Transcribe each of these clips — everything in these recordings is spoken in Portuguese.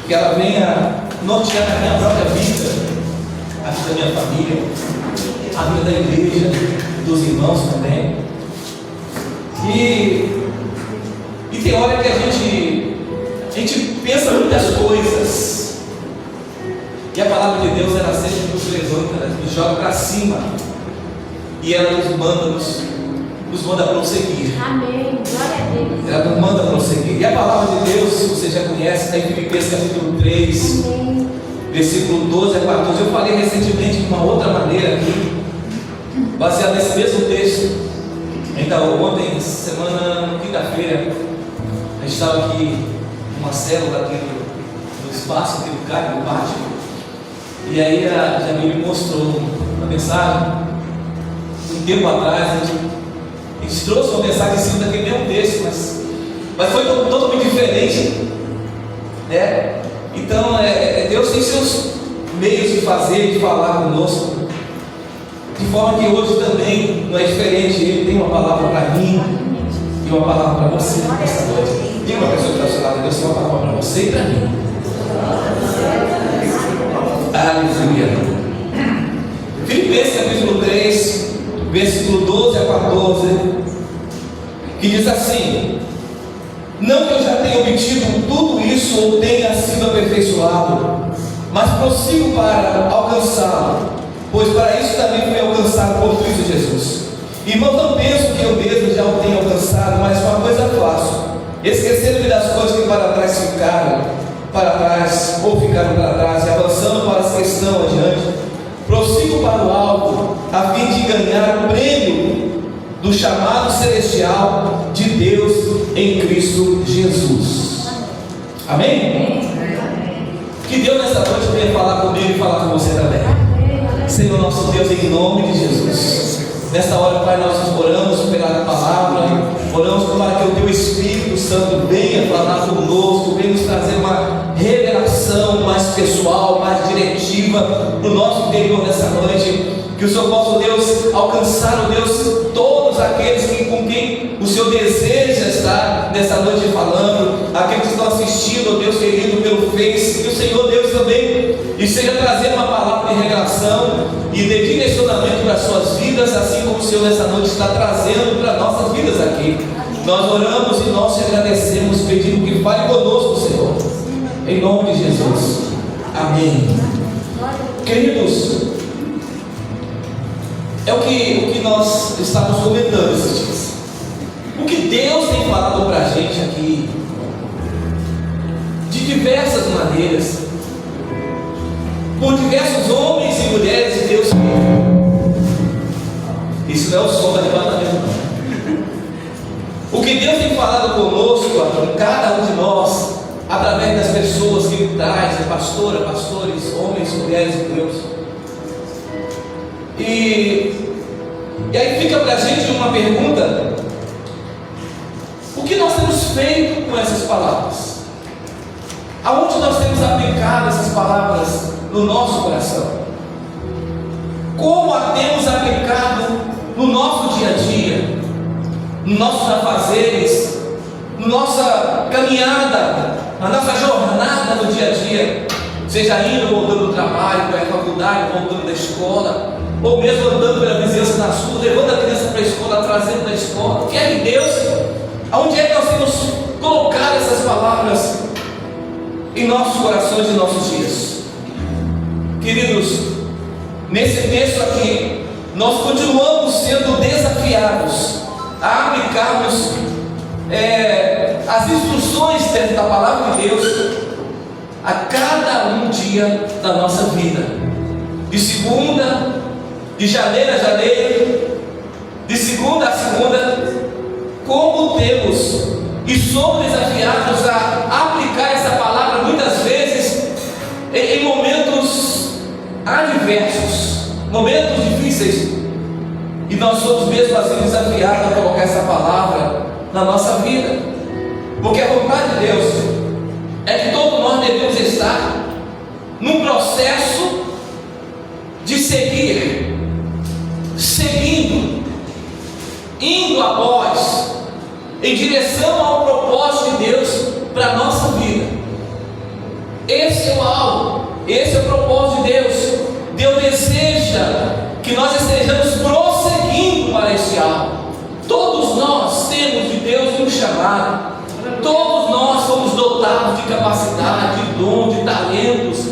que ela venha nortear a minha própria vida, a vida da minha família, a vida da igreja, dos irmãos também. E tem hora que a gente pensa muitas coisas, e a palavra de Deus, ela sempre nos levanta, ela nos joga para cima, e ela nos manda prosseguir. Amém, glória a Deus. Ela nos manda prosseguir. E a palavra de Deus, você já conhece, está em Filipenses capítulo 3, Amém. versículo 12 a 14. Eu falei recentemente de uma outra maneira aqui, baseado nesse mesmo texto. Ainda ontem, semana, quinta-feira, a gente estava aqui numa célula aqui no espaço, aqui no carro, no pátio. E aí a Jamile me mostrou uma mensagem. Um tempo atrás, a gente trouxe uma mensagem em cima daquele mesmo texto, mas foi totalmente diferente, né? Então, Deus tem seus meios de fazer, de falar conosco, de forma que hoje também não é diferente. Ele tem uma palavra para mim e uma palavra para você nesta noite. Diga uma pessoa que está ao seu lado: Deus tem uma palavra para você e para mim. Aleluia. Filipenses capítulo 3, versículo 12 a 14, que diz assim: não que eu já tenha obtido tudo isso ou tenha sido aperfeiçoado, mas prossigo para alcançá-lo, pois para isso também fui alcançado por Cristo Jesus. Irmão, não penso que eu mesmo já o tenha alcançado, mas uma coisa faço, esquecendo-me das coisas que para trás ficaram para trás, e avançando para as que estão adiante, prossigo para o alto, a fim de ganhar o prêmio do chamado celestial de Deus em Cristo Jesus. Amém? Que Deus nessa noite venha falar comigo e falar com você também. Senhor nosso Deus, em nome de Jesus, nesta hora, Pai, nós oramos pela palavra, oramos para que o Teu Espírito Santo venha falar conosco, venha nos trazer uma revelação mais pessoal, mais diretiva para o nosso interior nessa noite. Que o Senhor possa, Deus, alcançar, Deus, todos aqueles com quem o Senhor deseja estar nessa noite falando, aqueles que estão assistindo, Deus querido, pelo Face. Que o Senhor, Deus, também esteja trazendo uma palavra de revelação e de direcionamento para as suas vidas, assim como o Senhor nessa noite está trazendo para nossas vidas aqui. Nós oramos e nós te agradecemos, pedindo que fale conosco, Senhor, em nome de Jesus. Amém. Queridos, é o que nós estamos comentando esses dias. O que Deus tem falado para a gente aqui, de diversas maneiras, por diversos homens e mulheres de Deus. Isso não é o som da levantamento, não. O que Deus tem falado conosco, com cada um de nós, através das pessoas que Ele traz, pastora, pastores, homens, mulheres de Deus. E aí fica para a gente uma pergunta: o que nós temos feito com essas palavras? Aonde nós temos aplicado essas palavras no nosso coração? Como a temos aplicado no nosso dia a dia, nos nossos afazeres, na nossa caminhada, na nossa jornada no dia a dia, seja indo ou voltando do trabalho, para a faculdade, voltando da escola, ou mesmo andando pela vizinhança da sua, levando a criança para a escola, trazendo da escola. Que é de Deus? Aonde é que nós temos colocado essas palavras em nossos corações e nossos dias? Queridos, nesse texto aqui, nós continuamos sendo desafiados a aplicarmos as instruções dentro da palavra de Deus a cada um dia da nossa vida, de segunda, de janeiro a janeiro, de segunda a segunda. Como temos e somos desafiados a aplicar essa palavra muitas vezes em momentos adversos, momentos difíceis, e nós somos mesmo assim desafiados a colocar essa palavra na nossa vida, porque a vontade de Deus é que todos nós devemos estar num processo de seguindo, indo após, em direção ao propósito de Deus para a nossa vida. Esse é o alvo, esse é o propósito de Deus. Deus deseja que nós estejamos prosseguindo para esse alvo. Todos nós temos de Deus um chamado. Todos nós fomos dotados de capacidade, de dom, de talentos.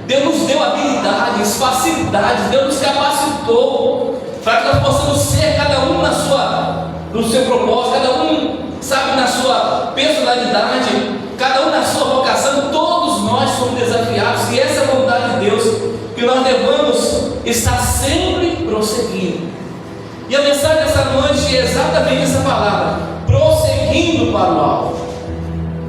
Deus nos deu habilidades, facilidades. Deus nos capacitou para que nós possamos ser cada um no seu propósito, cada um, sabe, na sua personalidade, cada um na sua vocação. Todos nós somos desafiados, e essa é a vontade de Deus, que nós devamos estar sempre prosseguindo. E a mensagem dessa noite é exatamente essa palavra: prosseguindo para o alvo.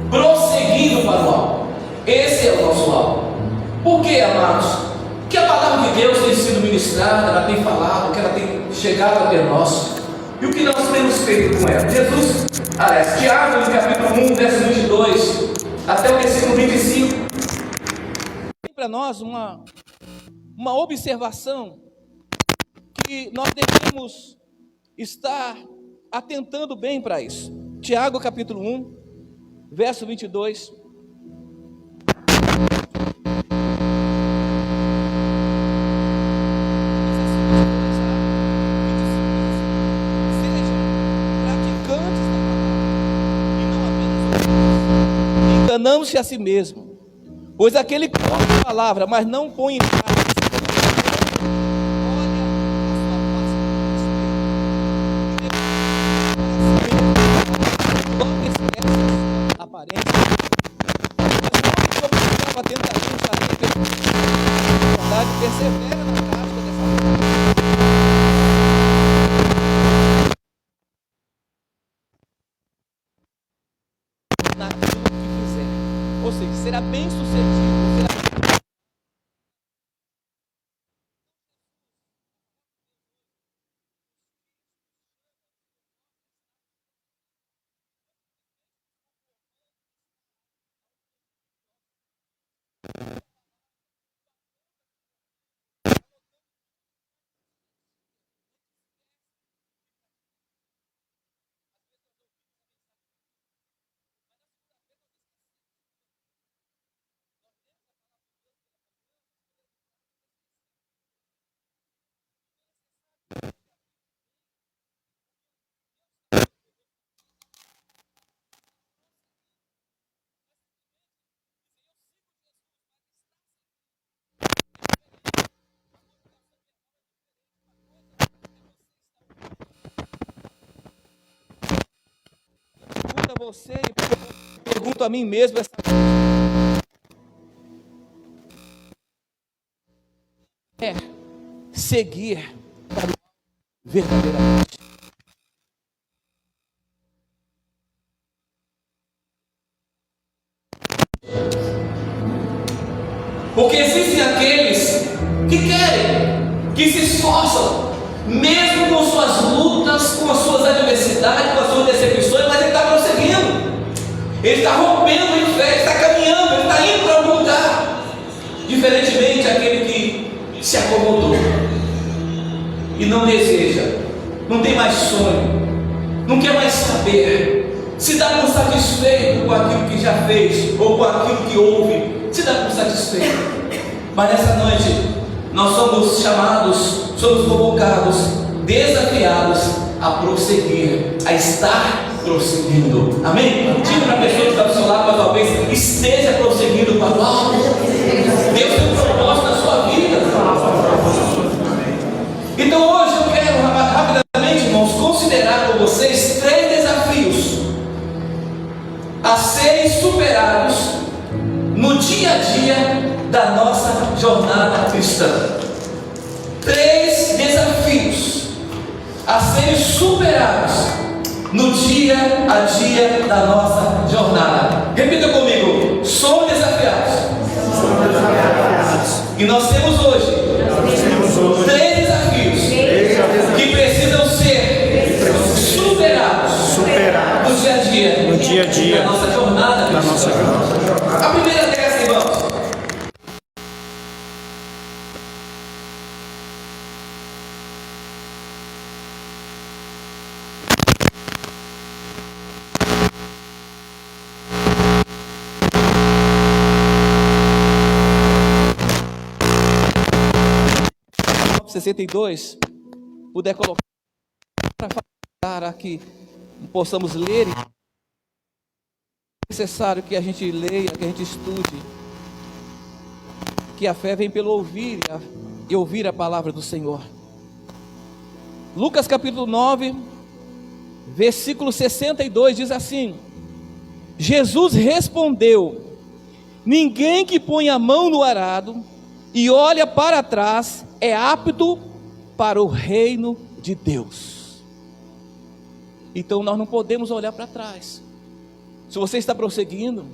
Prosseguindo para o alvo. Esse é o nosso alvo. Por quê, amados? Porque a palavra de Deus tem sido ministrada, ela tem falado, que ela tem chegado até nós. E o que nós temos feito com ela? Jesus, aliás, Tiago, no capítulo 1, verso 22, até o versículo 25. Tem para nós uma observação que nós devemos estar atentando bem para isso. Tiago, capítulo 1, verso 22. Enganando-se a si mesmo, pois aquele que ouve a palavra, mas não põe em prática, olha a sua face, logo esquece a aparência, mas a tentativa de verdade, persevera na prática dessa naquilo que fizer, ou seja, será bem sucedido, será... Pergunto a você e pergunto a mim mesmo essa é seguir para o verdadeiramente. Porque existem aqueles que querem, que se esforçam, mesmo com suas lutas, com as suas adversidades, com as suas decepções, mas ele está prosseguindo, ele está rompendo em fé, ele está caminhando, ele está indo para algum lugar. Diferentemente aquele que se acomodou e não deseja, não tem mais sonho, não quer mais saber, se dá por satisfeito com aquilo que já fez ou com aquilo que ouve, se dá por satisfeito. Mas nessa noite nós somos chamados, somos convocados, desafiados a prosseguir, a estar prosseguindo. Amém? Diga para a pessoa que está do seu lado mais uma vez: esteja prosseguindo para o alto. Deus tem um propósito na sua vida. Então hoje eu quero rapidamente, irmãos, considerar com vocês 3 desafios a serem superados no dia a dia da nossa jornada cristã. 3 desafios a serem superados no dia a dia da nossa jornada. Repita comigo: somos desafiados. E nós temos hoje 3 desafios que precisam ser superados no dia a dia da nossa jornada cristã. A primeira dessas, irmãos, 62, puder colocar para que possamos ler. É necessário que a gente leia, que a gente estude, que a fé vem pelo ouvir e ouvir a palavra do Senhor. Lucas capítulo 9, versículo 62 diz assim: Jesus respondeu: ninguém que põe a mão no arado e olha para trás é apto para o reino de Deus. Então nós não podemos olhar para trás. Se você está prosseguindo,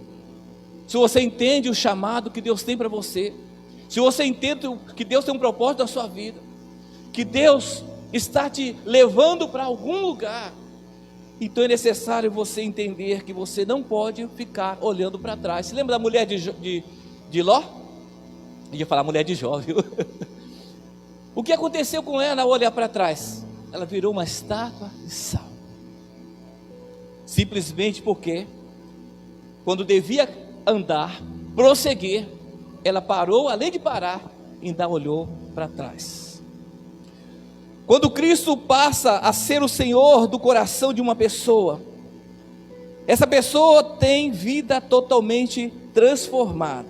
se você entende o chamado que Deus tem para você, se você entende que Deus tem um propósito na sua vida, que Deus está te levando para algum lugar, então é necessário você entender que você não pode ficar olhando para trás. Você lembra da mulher de Ló? Eu ia falar mulher de Jó, viu? O que aconteceu com ela ao olhar para trás? Ela virou uma estátua de sal. Simplesmente porque, quando devia andar, prosseguir, ela parou, além de parar, ainda olhou para trás. Quando Cristo passa a ser o Senhor do coração de uma pessoa, essa pessoa tem vida totalmente transformada.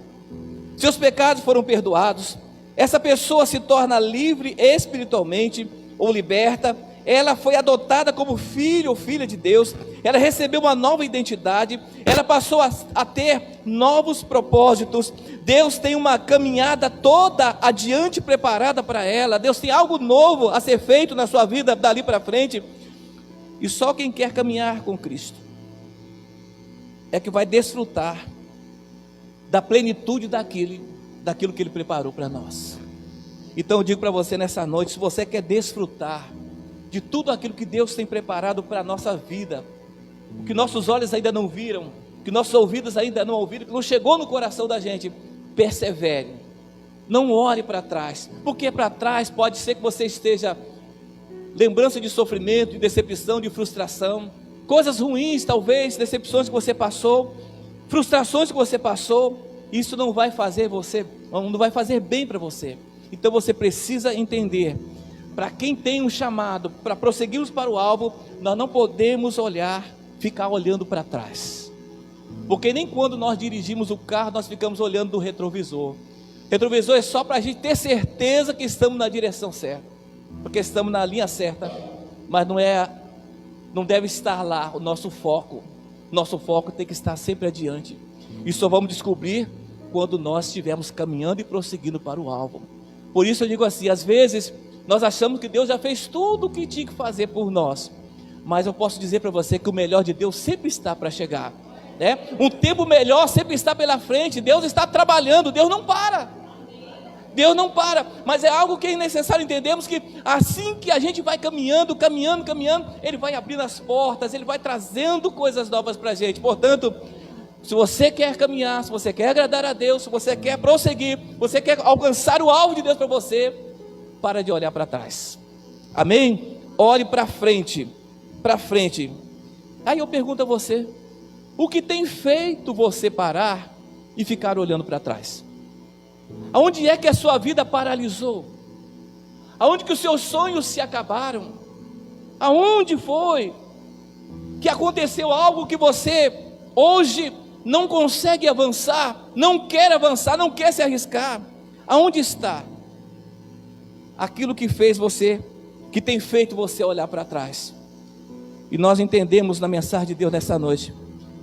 Seus pecados foram perdoados. Essa pessoa se torna livre espiritualmente ou liberta. Ela foi adotada como filho ou filha de Deus. Ela recebeu uma nova identidade. Ela passou a ter novos propósitos. Deus tem uma caminhada toda adiante preparada para ela. Deus tem algo novo a ser feito na sua vida dali para frente. E só quem quer caminhar com Cristo é que vai desfrutar da plenitude daquilo que Ele preparou para nós. Então eu digo para você nessa noite, se você quer desfrutar de tudo aquilo que Deus tem preparado para a nossa vida, o que nossos olhos ainda não viram, o que nossos ouvidos ainda não ouviram, que não chegou no coração da gente, persevere, não olhe para trás, porque para trás pode ser que você esteja lembrança de sofrimento, de decepção, de frustração, coisas ruins talvez, decepções que você passou, frustrações que você passou. Isso não vai fazer bem para você. Então você precisa entender, para quem tem um chamado, para prosseguirmos para o alvo, nós não podemos ficar olhando para trás, porque nem quando nós dirigimos o carro, nós ficamos olhando do retrovisor. Retrovisor é só para a gente ter certeza que estamos na direção certa, porque estamos na linha certa, mas não deve estar lá o nosso foco. Nosso foco tem que estar sempre adiante, e só vamos descobrir quando nós estivermos caminhando e prosseguindo para o alvo. Por isso eu digo assim, às vezes nós achamos que Deus já fez tudo o que tinha que fazer por nós, mas eu posso dizer para você que o melhor de Deus sempre está para chegar, né? Um tempo melhor sempre está pela frente. Deus está trabalhando, Deus não para, mas é algo que é necessário entendermos, que assim que a gente vai caminhando, Ele vai abrindo as portas, Ele vai trazendo coisas novas para a gente. Portanto, se você quer caminhar, se você quer agradar a Deus, se você quer prosseguir, você quer alcançar o alvo de Deus para você, para de olhar para trás, amém? Olhe para frente. Aí eu pergunto a você, o que tem feito você parar e ficar olhando para trás? Aonde é que a sua vida paralisou? Aonde que os seus sonhos se acabaram? Aonde foi que aconteceu algo que você hoje não consegue avançar, não quer avançar, não quer se arriscar? Aonde está aquilo que fez você, que tem feito você olhar para trás? E nós entendemos na mensagem de Deus nessa noite,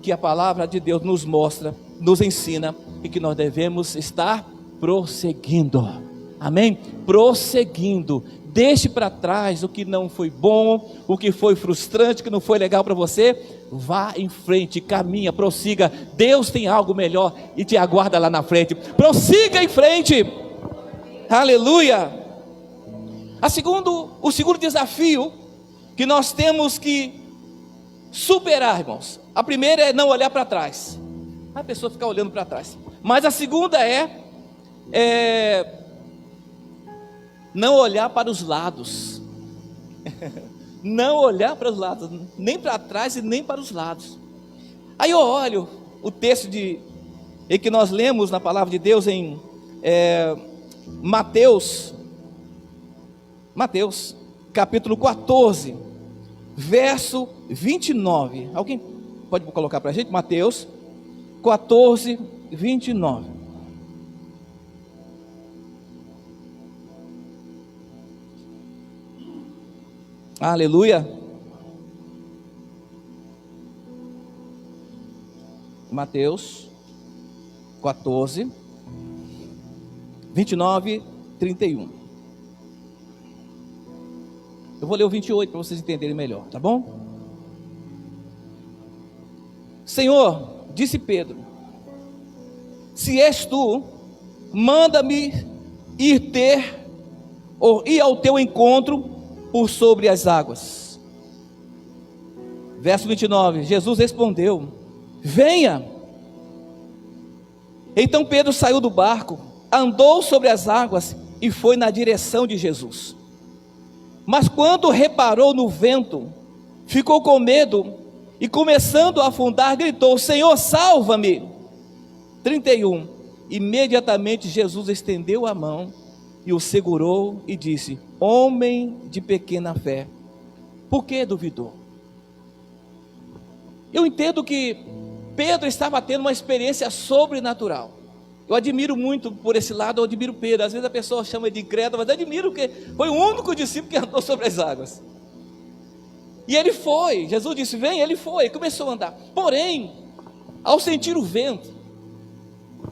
que a palavra de Deus nos mostra, nos ensina, e que nós devemos estar prosseguindo, amém? Prosseguindo. Deixe para trás o que não foi bom, o que foi frustrante, o que não foi legal para você. Vá em frente, caminha, prossiga. Deus tem algo melhor e te aguarda lá na frente. Prossiga em frente, aleluia. O segundo desafio que nós temos que superar, irmãos. A primeira é não olhar para trás, a pessoa ficar olhando para trás. Mas a segunda é não olhar para os lados. Não olhar para os lados, nem para trás e nem para os lados. Aí eu olho o texto em que nós lemos na palavra de Deus em Mateus Mateus, capítulo 14, verso 29. Alguém pode colocar para a gente? Mateus 14, 29. Aleluia. Mateus 14, 29, 31. Eu vou ler o 28 para vocês entenderem melhor, tá bom? Senhor, disse Pedro, se és tu, manda-me ir ao teu encontro por sobre as águas. Verso 29, Jesus respondeu, venha. Então Pedro saiu do barco, andou sobre as águas e foi na direção de Jesus. Mas quando reparou no vento, ficou com medo e começando a afundar, gritou, Senhor, salva-me. 31, imediatamente Jesus estendeu a mão e o segurou e disse, homem de pequena fé, por que duvidou? Eu entendo que Pedro estava tendo uma experiência sobrenatural. Eu admiro muito por esse lado, eu admiro Pedro. Às vezes a pessoa chama de incrédulo, mas eu admiro que foi o único discípulo que andou sobre as águas. E ele foi, Jesus disse, vem, ele foi, ele começou a andar. Porém, ao sentir o vento,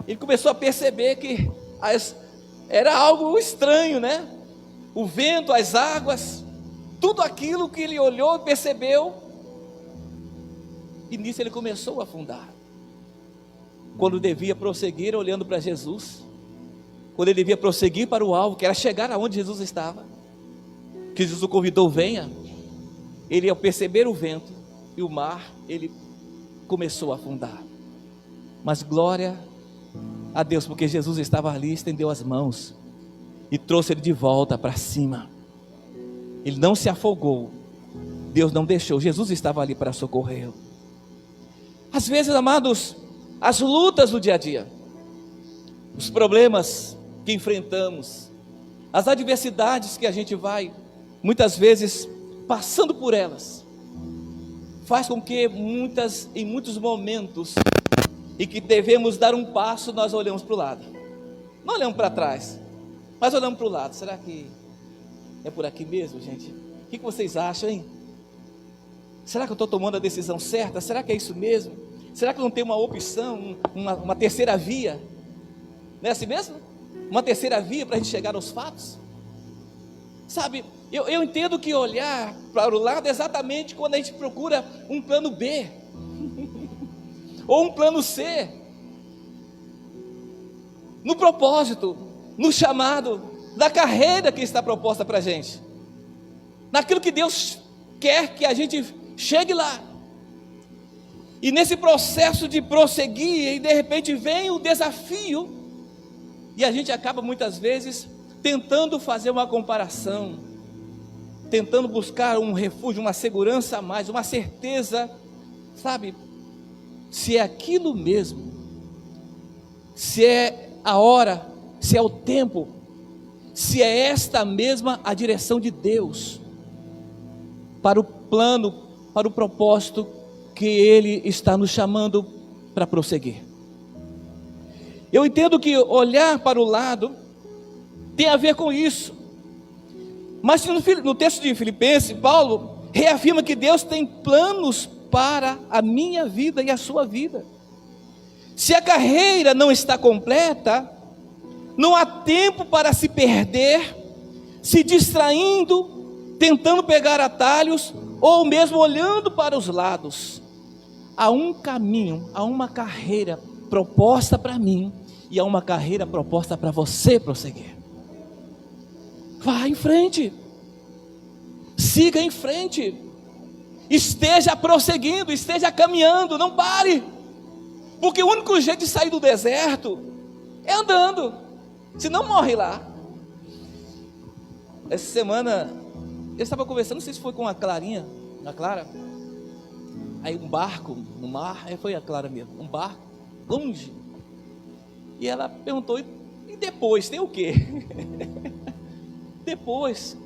ele começou a perceber que era algo estranho, né? O vento, as águas, tudo aquilo que ele olhou e percebeu. E nisso ele começou a afundar. Quando devia prosseguir olhando para Jesus, quando ele devia prosseguir para o alvo, que era chegar aonde Jesus estava, que Jesus o convidou, venha, ele ao perceber o vento e o mar, ele começou a afundar. Mas glória a Deus, porque Jesus estava ali, estendeu as mãos e trouxe ele de volta para cima. Ele não se afogou, Deus não deixou, Jesus estava ali para socorrê-lo. Às vezes, amados, as lutas do dia a dia, os problemas que enfrentamos, as adversidades que a gente vai, muitas vezes, passando por elas, faz com que em muitos momentos, em que devemos dar um passo, nós olhamos para o lado, não olhamos para trás, mas olhamos para o lado. Será que é por aqui mesmo, gente? O que vocês acham, hein? Será que eu estou tomando a decisão certa? Será que é isso mesmo? Será que não tem uma opção, uma terceira via? Não é assim mesmo? Uma terceira via para a gente chegar aos fatos? Sabe, eu entendo que olhar para o lado é exatamente quando a gente procura um plano B, ou um plano C, no propósito, no chamado, da carreira que está proposta para a gente, naquilo que Deus quer que a gente chegue lá. E nesse processo de prosseguir, e de repente vem o desafio, e a gente acaba muitas vezes tentando fazer uma comparação, tentando buscar um refúgio, uma segurança a mais, uma certeza, sabe, se é aquilo mesmo, se é a hora, se é o tempo, se é esta mesma a direção de Deus, para o plano, para o propósito que Ele está nos chamando para prosseguir. Eu entendo que olhar para o lado tem a ver com isso, mas no texto de Filipenses, Paulo reafirma que Deus tem planos para a minha vida e a sua vida. Se a carreira não está completa, não há tempo para se perder, se distraindo, tentando pegar atalhos, ou mesmo olhando para os lados. Há um caminho, há uma carreira proposta para mim, e há uma carreira proposta para você prosseguir. Vá em frente, siga em frente, esteja prosseguindo, esteja caminhando, não pare, porque o único jeito de sair do deserto é andando, senão morre lá. Essa semana eu estava conversando, não sei se foi com a Clarinha, a Clara, aí um barco no mar, aí foi a Clara mesmo, um barco longe, e ela perguntou, e depois, tem o quê? Depois,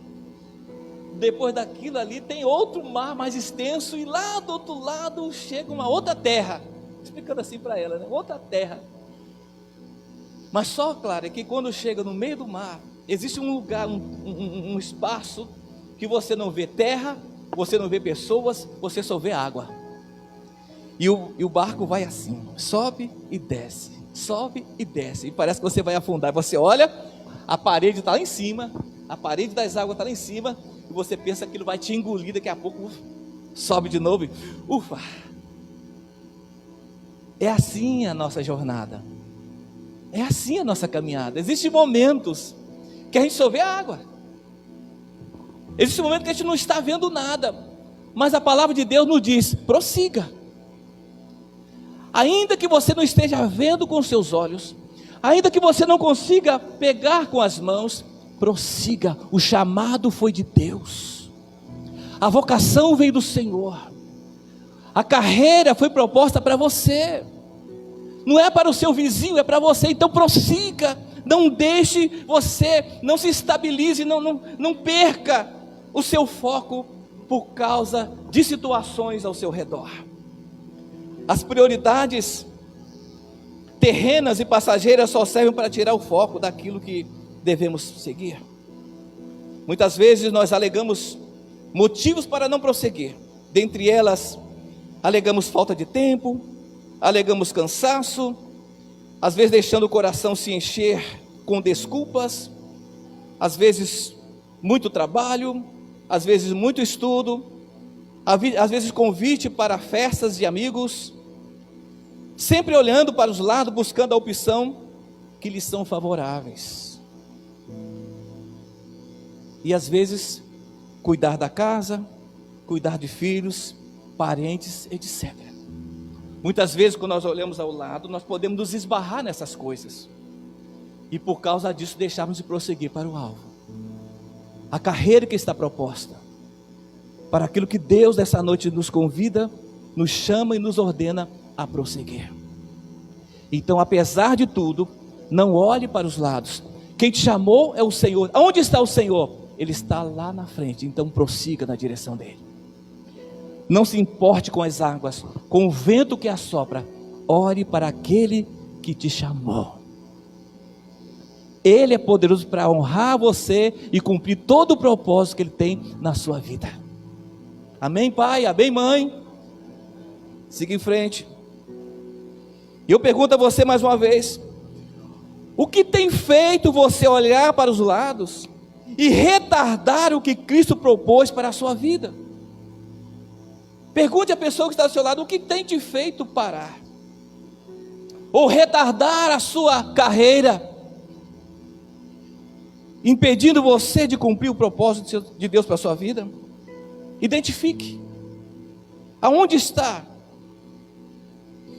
depois daquilo ali tem outro mar mais extenso, e lá do outro lado chega uma outra terra, explicando assim para ela, né? Outra terra. Mas só, claro, é que quando chega no meio do mar, existe um lugar, um espaço, que você não vê terra, você não vê pessoas, você só vê água. E o barco vai assim, sobe e desce, e parece que você vai afundar. Você olha, a parede está lá em cima, a parede das águas está lá em cima, e você pensa que aquilo vai te engolir, daqui a pouco sobe de novo, e ufa. É assim a nossa jornada, é assim a nossa caminhada. Existem momentos que a gente só vê a água, existe um momento que a gente não está vendo nada, mas a palavra de Deus nos diz: prossiga. Ainda que você não esteja vendo com seus olhos, ainda que você não consiga pegar com as mãos, prossiga. O chamado foi de Deus, a vocação veio do Senhor, a carreira foi proposta para você, não é para o seu vizinho, é para você. Então prossiga, não deixe, você não se estabilize, não perca o seu foco por causa de situações ao seu redor. As prioridades terrenas e passageiras só servem para tirar o foco daquilo que devemos seguir. Muitas vezes nós alegamos motivos para não prosseguir. Dentre elas, alegamos falta de tempo, alegamos cansaço, às vezes deixando o coração se encher com desculpas, às vezes muito trabalho, às vezes muito estudo, às vezes convite para festas de amigos, sempre olhando para os lados, buscando a opção que lhes são favoráveis. E às vezes cuidar da casa, cuidar de filhos, parentes, etc. Muitas vezes quando nós olhamos ao lado, nós podemos nos esbarrar nessas coisas, e por causa disso deixarmos de prosseguir para o alvo, a carreira que está proposta, para aquilo que Deus essa noite nos convida, nos chama e nos ordena a prosseguir. Então, apesar de tudo, não olhe para os lados. Quem te chamou é o Senhor. Onde está o Senhor? Ele está lá na frente. Então prossiga na direção dele. Não se importe com as águas, com o vento que assopra. Ore para aquele que te chamou. Ele é poderoso para honrar você e cumprir todo o propósito que ele tem na sua vida. Amém, pai? Amém, mãe? Siga em frente. E eu pergunto a você mais uma vez: o que tem feito você olhar para os lados e retardar o que Cristo propôs para a sua vida? Pergunte à pessoa que está do seu lado: o que tem te feito parar ou retardar a sua carreira, impedindo você de cumprir o propósito de Deus para a sua vida? Identifique aonde está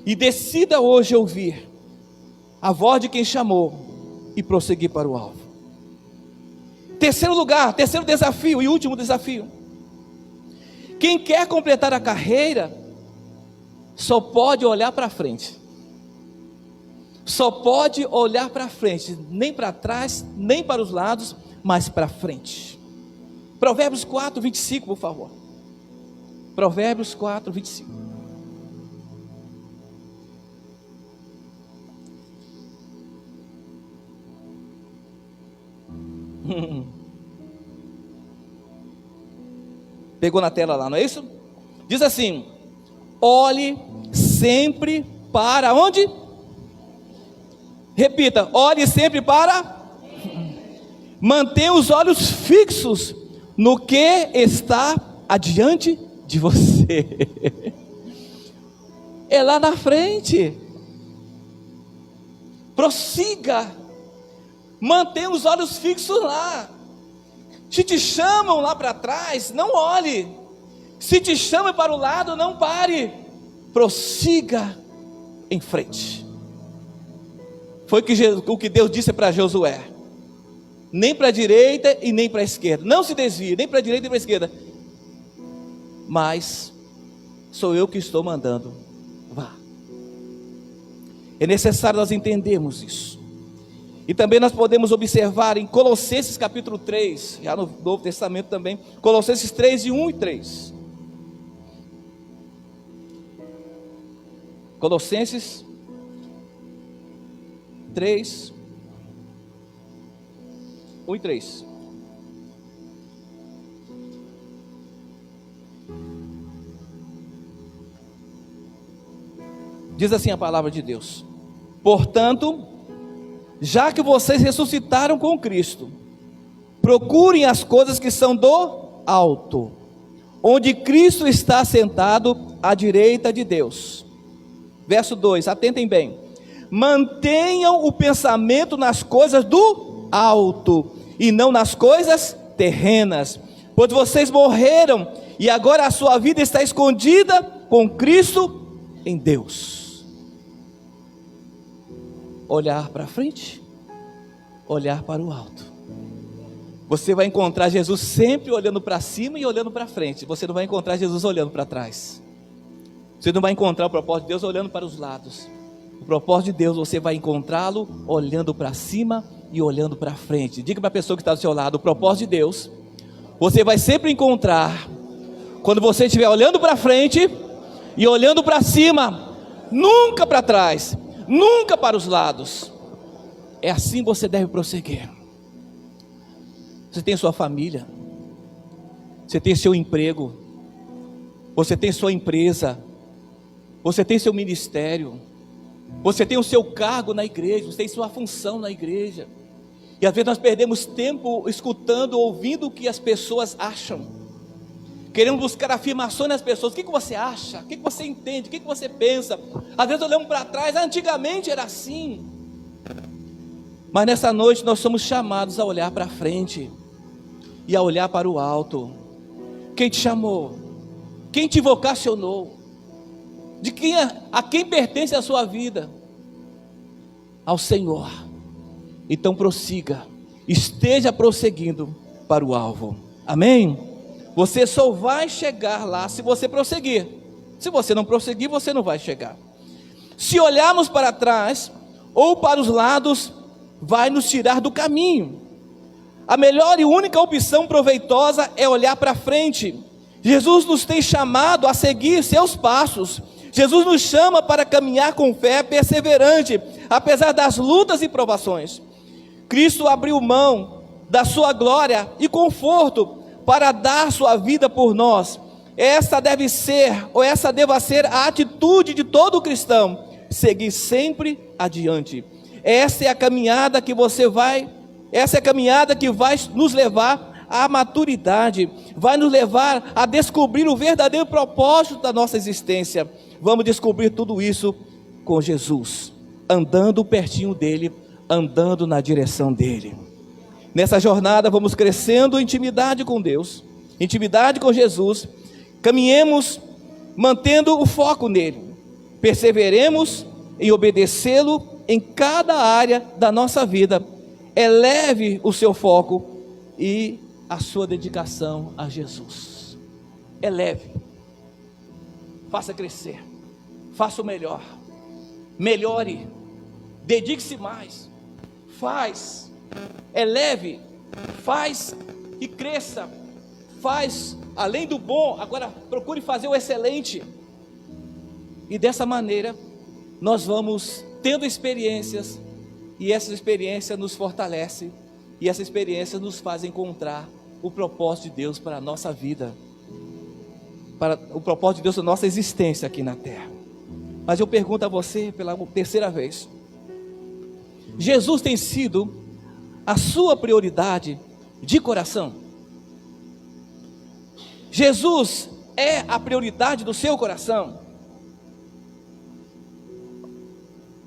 e decida hoje ouvir a voz de quem chamou e prosseguir para o alvo. Terceiro lugar, terceiro desafio e último desafio: quem quer completar a carreira só pode olhar para frente. Só pode olhar para frente, nem para trás, nem para os lados, mas para frente. Provérbios 4, 25, por favor. Provérbios 4, 25. Pegou na tela lá, não é isso? Diz assim: olhe sempre para onde? Repita: olhe sempre para. Mantenha os olhos fixos no que está adiante de você. É lá na frente. Prossiga. Mantenha os olhos fixos lá. Se te chamam lá para trás, não olhe. Se te chamam para o lado, não pare. Prossiga em frente. Foi o que Deus disse para Josué: nem para a direita e nem para a esquerda. Não se desvie, nem para a direita nem para a esquerda. Mas sou eu que estou mandando. Vá. É necessário nós entendermos isso. E também nós podemos observar em Colossenses capítulo 3, já no Novo Testamento também, Colossenses 3, de 1 e 3. Colossenses 3, 1 e 3. Diz assim a palavra de Deus: portanto, já que vocês ressuscitaram com Cristo, procurem as coisas que são do alto, onde Cristo está sentado à direita de Deus. Verso 2, atentem bem. Mantenham o pensamento nas coisas do alto, e não nas coisas terrenas, pois vocês morreram, e agora a sua vida está escondida com Cristo em Deus. Olhar para frente, olhar para o alto. Você vai encontrar Jesus sempre olhando para cima e olhando para frente. Você não vai encontrar Jesus olhando para trás. Você não vai encontrar o propósito de Deus olhando para os lados. O propósito de Deus, você vai encontrá-lo olhando para cima e olhando para frente. Diga para a pessoa que está do seu lado: o propósito de Deus, você vai sempre encontrar quando você estiver olhando para frente e olhando para cima, nunca para trás, nunca para os lados. É assim você deve prosseguir. Você tem sua família, você tem seu emprego, você tem sua empresa, você tem seu ministério, você tem o seu cargo na igreja, você tem sua função na igreja. E às vezes nós perdemos tempo escutando, ouvindo o que as pessoas acham. Queremos buscar afirmações nas pessoas. O que você acha? O que você entende? O que você pensa? Às vezes olhamos para trás: antigamente era assim. Mas nessa noite nós somos chamados a olhar para frente e a olhar para o alto. Quem te chamou? Quem te vocacionou? A quem pertence a sua vida? Ao Senhor. Então prossiga, esteja prosseguindo para o alvo. Amém? Você só vai chegar lá se você prosseguir. Se você não prosseguir, você não vai chegar. Se olharmos para trás ou para os lados, vai nos tirar do caminho. A melhor e única opção proveitosa é olhar para frente. Jesus nos tem chamado a seguir seus passos. Jesus nos chama para caminhar com fé perseverante, apesar das lutas e provações. Cristo abriu mão da sua glória e conforto para dar sua vida por nós. Essa deva ser a atitude de todo cristão: seguir sempre adiante. Essa é a caminhada que vai nos levar à maturidade, vai nos levar a descobrir o verdadeiro propósito da nossa existência. Vamos descobrir tudo isso com Jesus, andando pertinho dele, andando na direção dele. Nessa jornada vamos crescendo em intimidade com Deus, intimidade com Jesus. Caminhemos mantendo o foco nele, perseveremos em obedecê-lo em cada área da nossa vida. Eleve o seu foco e a sua dedicação a Jesus. Eleve, faça crescer, faça o melhor, melhore, dedique-se mais, eleve, faz e cresça, faz além do bom, agora procure fazer o excelente. E dessa maneira nós vamos tendo experiências, e essa experiência nos fortalece, e essa experiência nos faz encontrar o propósito de Deus para a nossa vida, para o propósito de Deus para a nossa existência aqui na terra. Mas eu pergunto a você pela terceira vez: Jesus tem sido a sua prioridade de coração? Jesus é a prioridade do seu coração?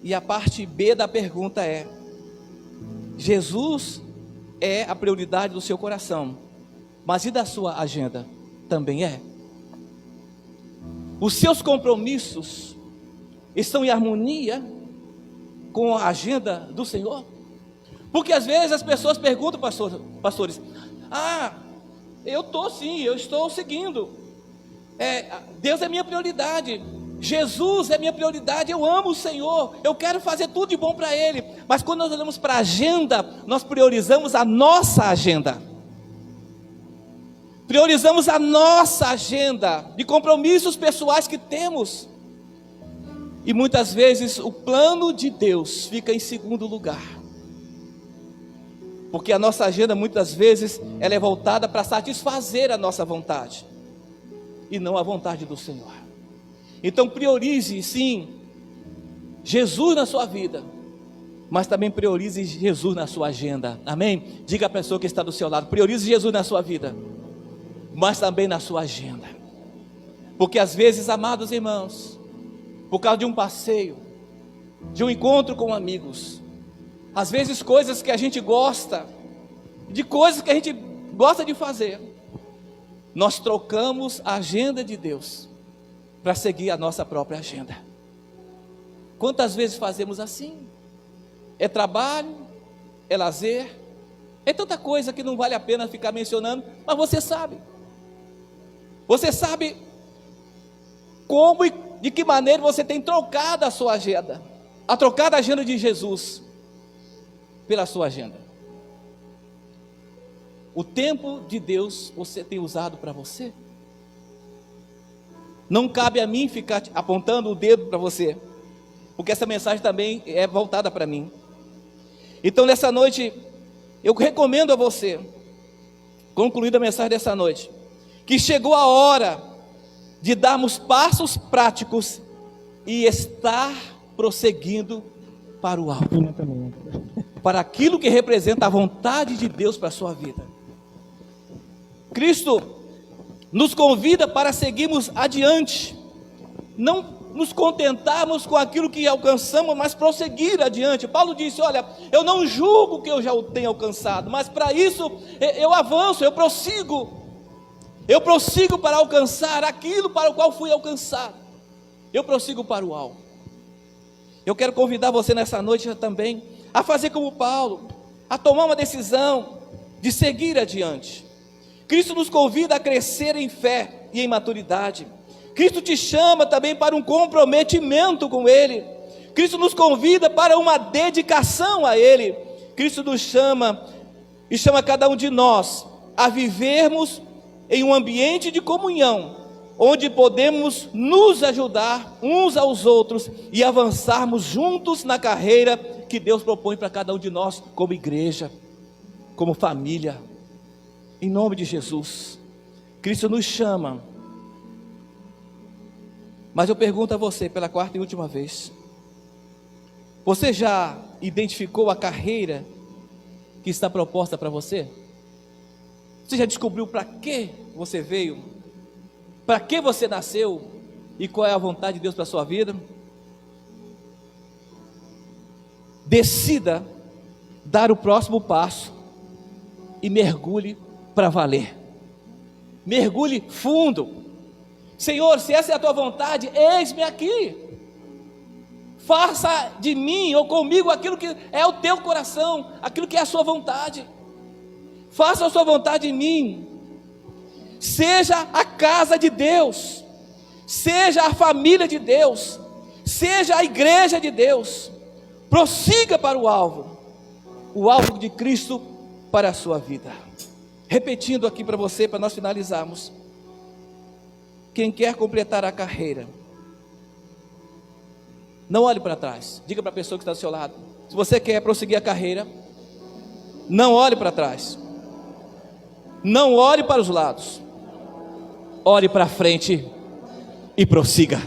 E a parte B da pergunta é: Jesus é a prioridade do seu coração, mas e da sua agenda? Também é? Os seus compromissos estão em harmonia com a agenda do Senhor? Porque às vezes as pessoas perguntam, pastores: eu estou seguindo, Deus é minha prioridade, Jesus é minha prioridade, eu amo o Senhor, eu quero fazer tudo de bom para Ele. Mas quando nós olhamos para a agenda, nós priorizamos a nossa agenda. Priorizamos a nossa agenda de compromissos pessoais que temos. E muitas vezes o plano de Deus fica em segundo lugar. Porque a nossa agenda muitas vezes ela é voltada para satisfazer a nossa vontade e não a vontade do Senhor. Então priorize sim Jesus na sua vida, mas também priorize Jesus na sua agenda. Amém? Diga à pessoa que está do seu lado: priorize Jesus na sua vida, mas também na sua agenda. Porque às vezes, amados irmãos, por causa de um passeio, de um encontro com amigos, às vezes coisas que a gente gosta, de coisas que a gente gosta de fazer, nós trocamos a agenda de Deus para seguir a nossa própria agenda. Quantas vezes fazemos assim? É trabalho, é lazer, é tanta coisa que não vale a pena ficar mencionando, mas você sabe como e de que maneira você tem trocado a sua agenda, trocado a agenda de Jesus pela sua agenda. O tempo de Deus você tem usado para você? Não cabe a mim ficar apontando o dedo para você, porque essa mensagem também é voltada para mim. Então nessa noite, eu recomendo a você, concluída a mensagem dessa noite, que chegou a hora de darmos passos práticos e estar prosseguindo para o alvo, para aquilo que representa a vontade de Deus para a sua vida. Cristo nos convida para seguirmos adiante, não nos contentarmos com aquilo que alcançamos, mas prosseguir adiante. Paulo disse: olha, eu não julgo que eu já o tenha alcançado, mas para isso eu avanço, eu prossigo para alcançar aquilo para o qual fui alcançado, eu prossigo para o alvo. Eu quero convidar você nessa noite também a fazer como Paulo, a tomar uma decisão de seguir adiante. Cristo nos convida a crescer em fé e em maturidade. Cristo te chama também para um comprometimento com Ele. Cristo nos convida para uma dedicação a Ele. Cristo nos chama e chama cada um de nós a vivermos em um ambiente de comunhão, onde podemos nos ajudar uns aos outros e avançarmos juntos na carreira que Deus propõe para cada um de nós, como igreja, como família. Em nome de Jesus, Cristo nos chama. Mas eu pergunto a você pela quarta e última vez: você já identificou a carreira que está proposta para você? Você já descobriu para que você veio? Para que você nasceu? E qual é a vontade de Deus para a sua vida? Decida dar o próximo passo e mergulhe para valer. Mergulhe fundo. Senhor, se essa é a tua vontade, eis-me aqui. Faça de mim ou comigo aquilo que é o teu coração, aquilo que é a sua vontade. Faça a sua vontade em mim. Seja a casa de Deus, seja a família de Deus, seja a igreja de Deus. Prossiga para o alvo de Cristo para a sua vida. Repetindo aqui para você, para nós finalizarmos: quem quer completar a carreira, não olhe para trás. Diga para a pessoa que está do seu lado: se você quer prosseguir a carreira, não olhe para trás, não olhe para os lados, olhe para frente e prossiga.